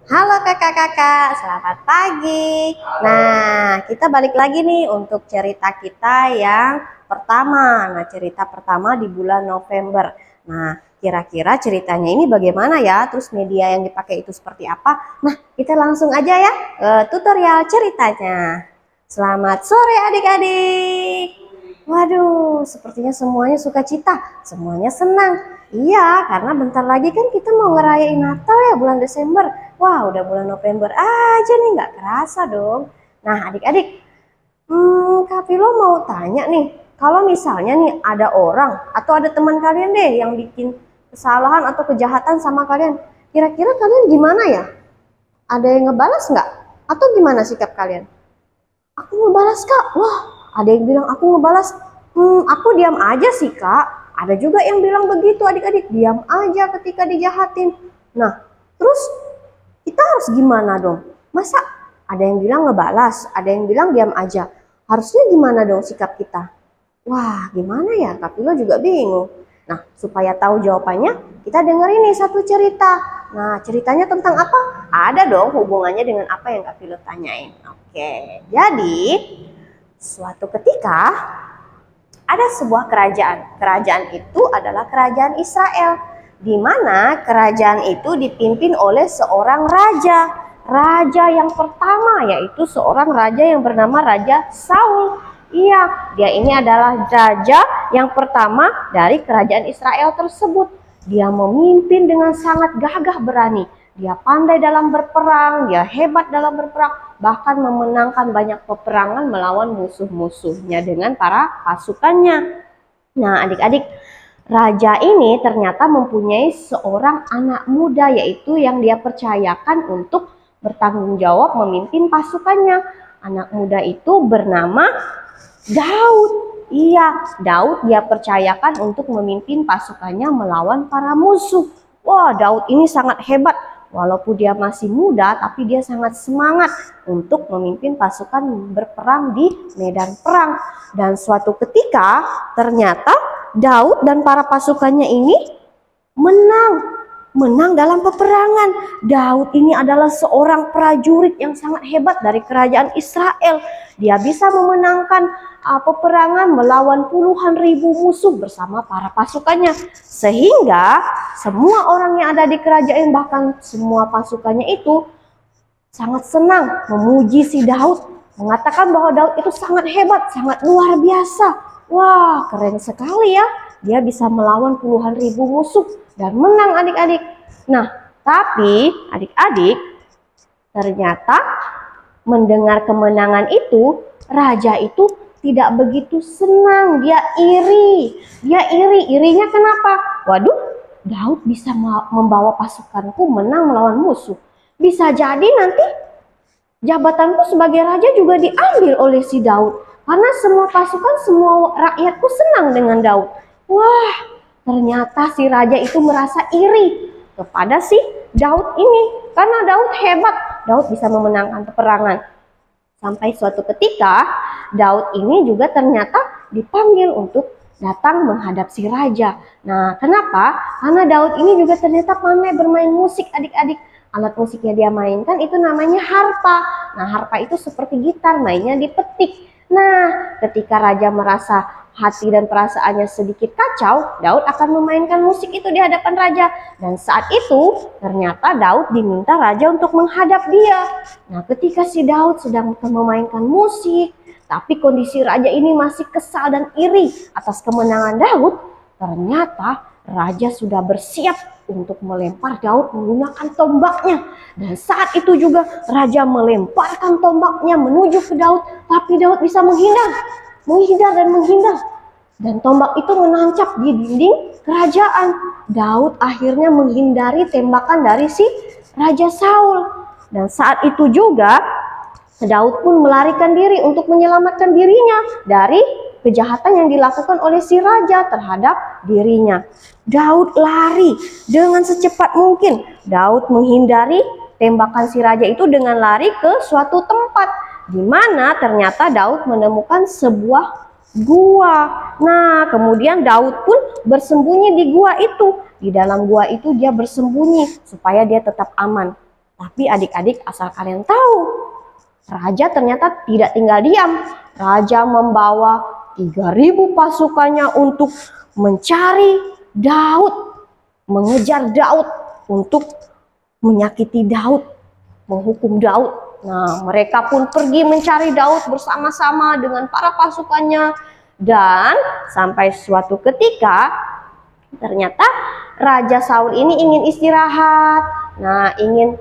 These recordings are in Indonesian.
Halo kakak-kakak, selamat pagi. Nah, kita balik lagi nih untuk cerita kita yang pertama. Nah, cerita pertama di bulan November. Nah, kira-kira ceritanya ini bagaimana ya? Terus media yang dipakai itu seperti apa? Nah, kita langsung aja ya ke tutorial ceritanya. Selamat sore adik-adik. Waduh, sepertinya semuanya sukacita, semuanya senang. Iya, karena bentar lagi kan kita mau ngerayain Natal ya bulan Desember. Wah, udah bulan November aja nih, nggak kerasa dong. Nah, adik-adik, Kak Vilo mau tanya nih, kalau misalnya nih ada orang atau ada teman kalian deh yang bikin kesalahan atau kejahatan sama kalian, kira-kira kalian gimana ya? Ada yang ngebalas nggak? Atau gimana sikap kalian? Aku ngebalas kak, wah ada yang bilang aku ngebalas, aku diam aja sih kak. Ada juga yang bilang begitu adik-adik, diam aja ketika dijahatin. Nah, terus kita harus gimana dong? Masa ada yang bilang ngebalas, ada yang bilang diam aja. Harusnya gimana dong sikap kita? Wah, gimana ya? Kak Pilo juga bingung. Nah, supaya tahu jawabannya, kita dengerin nih satu cerita. Nah, ceritanya tentang apa? Ada dong hubungannya dengan apa yang Kak Pilo tanyain. Oke, jadi suatu ketika ada sebuah kerajaan. Kerajaan itu adalah kerajaan Israel, di mana kerajaan itu dipimpin oleh seorang raja. Raja yang pertama yaitu seorang raja yang bernama Raja Saul. Iya, dia ini adalah raja yang pertama dari kerajaan Israel tersebut. Dia memimpin dengan sangat gagah berani. Dia pandai dalam berperang, dia hebat dalam berperang, bahkan memenangkan banyak peperangan melawan musuh-musuhnya dengan para pasukannya. Nah, adik-adik, raja ini ternyata mempunyai seorang anak muda, yaitu yang dia percayakan untuk bertanggung jawab memimpin pasukannya. Anak muda itu bernama Daud. Iya, Daud dia percayakan untuk memimpin pasukannya melawan para musuh. Wah, Daud ini sangat hebat. Walaupun dia masih muda, tapi dia sangat semangat untuk memimpin pasukan berperang di medan perang. Dan suatu ketika, ternyata Daud dan para pasukannya ini menang dalam peperangan. Daud ini adalah seorang prajurit yang sangat hebat dari kerajaan Israel. Dia bisa memenangkan peperangan melawan puluhan ribu musuh bersama para pasukannya. Sehingga semua orang yang ada di kerajaan, bahkan semua pasukannya itu sangat senang memuji si Daud. Mengatakan bahwa Daud itu sangat hebat, sangat luar biasa. Wah, keren sekali ya. Dia bisa melawan puluhan ribu musuh dan menang adik-adik. Nah, tapi adik-adik, ternyata mendengar kemenangan itu, raja itu tidak begitu senang. Dia iri. Irinya kenapa? Waduh, Daud bisa membawa pasukanku menang melawan musuh. Bisa jadi nanti jabatanku sebagai raja juga diambil oleh si Daud. Karena semua pasukan, semua rakyatku senang dengan Daud. Wah, ternyata si raja itu merasa iri kepada si Daud ini. Karena Daud hebat, Daud bisa memenangkan peperangan. Sampai suatu ketika, Daud ini juga ternyata dipanggil untuk datang menghadap si raja. Nah, kenapa? Karena Daud ini juga ternyata pandai bermain musik adik-adik. Alat musiknya dia mainkan itu namanya harpa. Nah, harpa itu seperti gitar, mainnya dipetik. Nah, ketika raja merasa hati dan perasaannya sedikit kacau, Daud akan memainkan musik itu di hadapan raja. Dan saat itu, ternyata Daud diminta raja untuk menghadap dia. Nah, ketika si Daud sedang memainkan musik, tapi kondisi raja ini masih kesal dan iri atas kemenangan Daud, ternyata raja sudah bersiap untuk melempar Daud menggunakan tombaknya. Dan saat itu juga raja melemparkan tombaknya menuju ke Daud, tapi Daud bisa menghindar dan menghindar. Dan tombak itu menancap di dinding kerajaan. Daud akhirnya menghindari tembakan dari si Raja Saul. Dan saat itu juga Daud pun melarikan diri untuk menyelamatkan dirinya dari kejahatan yang dilakukan oleh si raja terhadap dirinya. Daud lari dengan secepat mungkin. Daud menghindari tembakan si raja itu dengan lari ke suatu tempat, di mana ternyata Daud menemukan sebuah gua. Nah, kemudian Daud pun bersembunyi di gua itu. Di dalam gua itu dia bersembunyi supaya dia tetap aman. Tapi adik-adik, asal kalian tahu, raja ternyata tidak tinggal diam. Raja membawa 3.000 pasukannya untuk mencari Daud, mengejar Daud, untuk menyakiti Daud, menghukum Daud. Nah, mereka pun pergi mencari Daud bersama-sama dengan para pasukannya. Dan sampai suatu ketika, ternyata Raja Saul ini ingin istirahat. Nah, ingin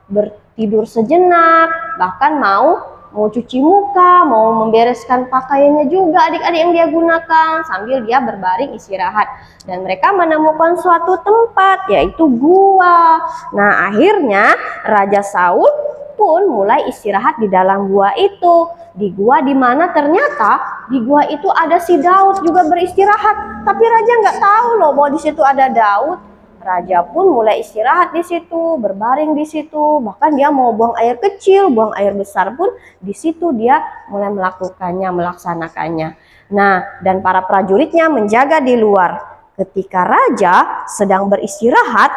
bertidur sejenak, bahkan mau cuci muka, mau membereskan pakaiannya juga adik-adik yang dia gunakan sambil dia berbaring istirahat. Dan mereka menemukan suatu tempat, yaitu gua. Nah, akhirnya Raja Saul pun mulai istirahat di dalam gua itu. Di gua di mana ternyata di gua itu ada si Daud juga beristirahat. Tapi raja nggak tahu loh bahwa di situ ada Daud. Raja pun mulai istirahat di situ, berbaring di situ. Bahkan dia mau buang air kecil, buang air besar pun di situ dia mulai melakukannya, melaksanakannya. Nah, dan para prajuritnya menjaga di luar. Ketika raja sedang beristirahat,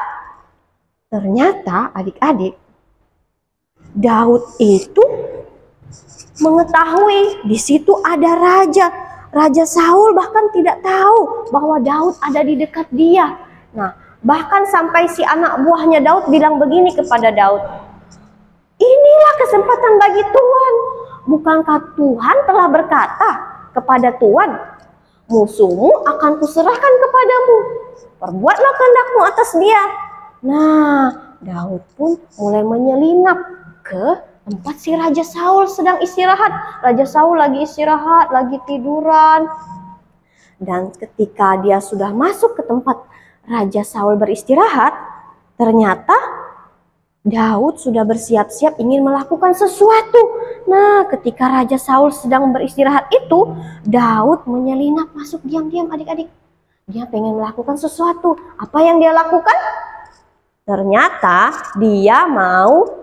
ternyata adik-adik, Daud itu mengetahui di situ ada raja. Raja Saul bahkan tidak tahu bahwa Daud ada di dekat dia. Nah, bahkan sampai si anak buahnya Daud bilang begini kepada Daud, "Inilah kesempatan bagi Tuhan. Bukankah Tuhan telah berkata kepada Tuhan, musuhmu akan kuserahkan kepadamu. Perbuatlah kehendakmu atas dia." Nah, Daud pun mulai menyelinap ke tempat si Raja Saul sedang istirahat. Raja Saul lagi istirahat, lagi tiduran. Dan ketika dia sudah masuk ke tempat Raja Saul beristirahat, ternyata Daud sudah bersiap-siap ingin melakukan sesuatu. Nah, ketika Raja Saul sedang beristirahat itu, Daud menyelinap masuk diam-diam adik-adik. Dia pengen melakukan sesuatu. Apa yang dia lakukan? Ternyata dia mau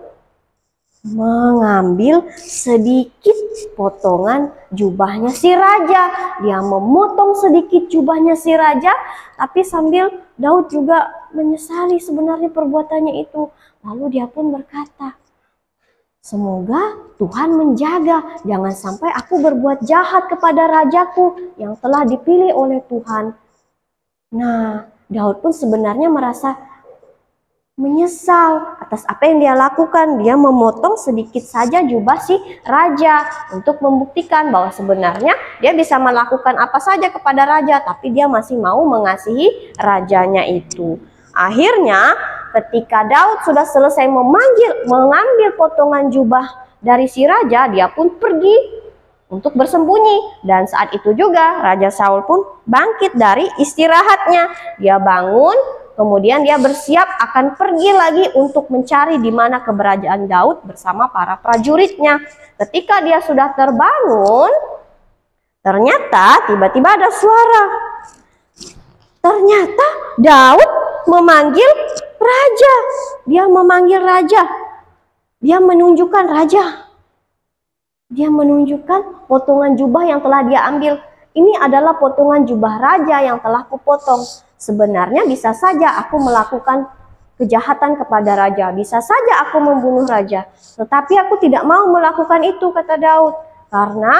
mengambil sedikit potongan jubahnya si raja. Dia memotong sedikit jubahnya si raja, tapi sambil Daud juga menyesali sebenarnya perbuatannya itu. Lalu dia pun berkata, "Semoga Tuhan menjaga, jangan sampai aku berbuat jahat kepada rajaku yang telah dipilih oleh Tuhan." Nah, Daud pun sebenarnya merasa menyesal atas apa yang dia lakukan. Dia memotong sedikit saja jubah si raja untuk membuktikan bahwa sebenarnya dia bisa melakukan apa saja kepada raja, tapi dia masih mau mengasihi rajanya itu. Akhirnya ketika Daud sudah selesai mengambil potongan jubah dari si raja, dia pun pergi untuk bersembunyi. Dan saat itu juga Raja Saul pun bangkit dari istirahatnya. Dia bangun, kemudian dia bersiap akan pergi lagi untuk mencari di mana keberadaan Daud bersama para prajuritnya. Ketika dia sudah terbangun, ternyata tiba-tiba ada suara. Ternyata Daud memanggil raja. Dia memanggil raja. Dia menunjukkan raja. Dia menunjukkan potongan jubah yang telah dia ambil. Ini adalah potongan jubah raja yang telah kupotong. Sebenarnya bisa saja aku melakukan kejahatan kepada raja, bisa saja aku membunuh raja, tetapi aku tidak mau melakukan itu, kata Daud, karena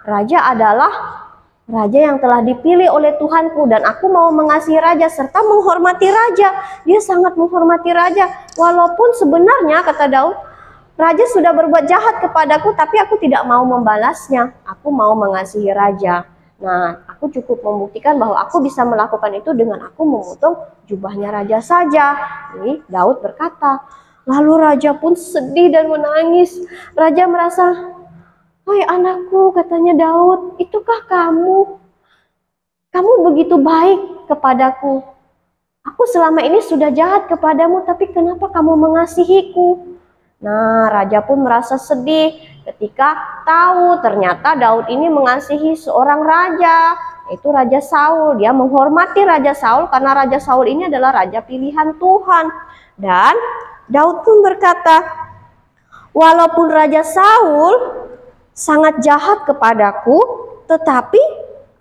raja adalah raja yang telah dipilih oleh Tuhanku dan aku mau mengasihi raja serta menghormati raja. Dia sangat menghormati raja, walaupun sebenarnya, kata Daud, raja sudah berbuat jahat kepadaku, tapi aku tidak mau membalasnya. Aku mau mengasihi raja. Nah, aku cukup membuktikan bahwa aku bisa melakukan itu dengan aku memotong jubahnya raja saja. Ini Daud berkata. Lalu raja pun sedih dan menangis. Raja merasa, "Hai anakku," katanya Daud, "itukah kamu? Kamu begitu baik kepadaku. Aku selama ini sudah jahat kepadamu, tapi kenapa kamu mengasihiku?" Nah, raja pun merasa sedih ketika tahu ternyata Daud ini mengasihi seorang raja, yaitu Raja Saul. Dia menghormati Raja Saul karena Raja Saul ini adalah raja pilihan Tuhan. Dan Daud pun berkata, "Walaupun Raja Saul sangat jahat kepadaku, tetapi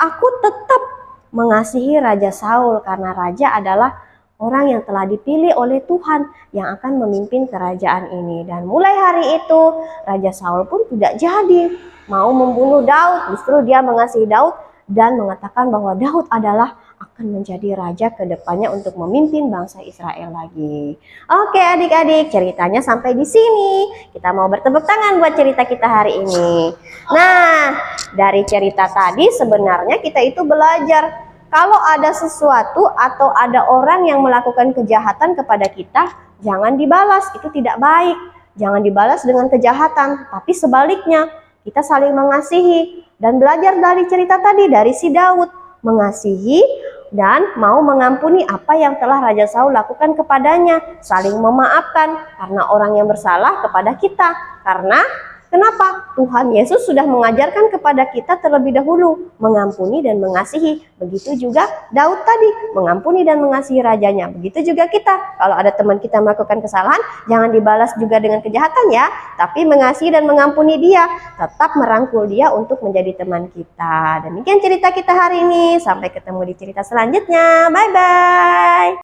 aku tetap mengasihi Raja Saul karena raja adalah orang yang telah dipilih oleh Tuhan yang akan memimpin kerajaan ini. Dan mulai hari itu Raja Saul pun tidak jadi mau membunuh Daud, justru dia mengasihi Daud dan mengatakan bahwa Daud adalah akan menjadi raja ke depannya untuk memimpin bangsa Israel lagi. Oke adik-adik, ceritanya sampai di sini. Kita mau bertepuk tangan buat cerita kita hari ini. Nah, dari cerita tadi sebenarnya kita itu belajar kalau ada sesuatu atau ada orang yang melakukan kejahatan kepada kita, jangan dibalas, itu tidak baik. Jangan dibalas dengan kejahatan, tapi sebaliknya kita saling mengasihi. Dan belajar dari cerita tadi, dari si Daud, mengasihi dan mau mengampuni apa yang telah Raja Saul lakukan kepadanya, saling memaafkan karena orang yang bersalah kepada kita. Karena kenapa? Tuhan Yesus sudah mengajarkan kepada kita terlebih dahulu mengampuni dan mengasihi. Begitu juga Daud tadi mengampuni dan mengasihi rajanya. Begitu juga kita. Kalau ada teman kita melakukan kesalahan, jangan dibalas juga dengan kejahatan ya, tapi mengasihi dan mengampuni dia. Tetap merangkul dia untuk menjadi teman kita. Demikian cerita kita hari ini. Sampai ketemu di cerita selanjutnya. Bye-bye.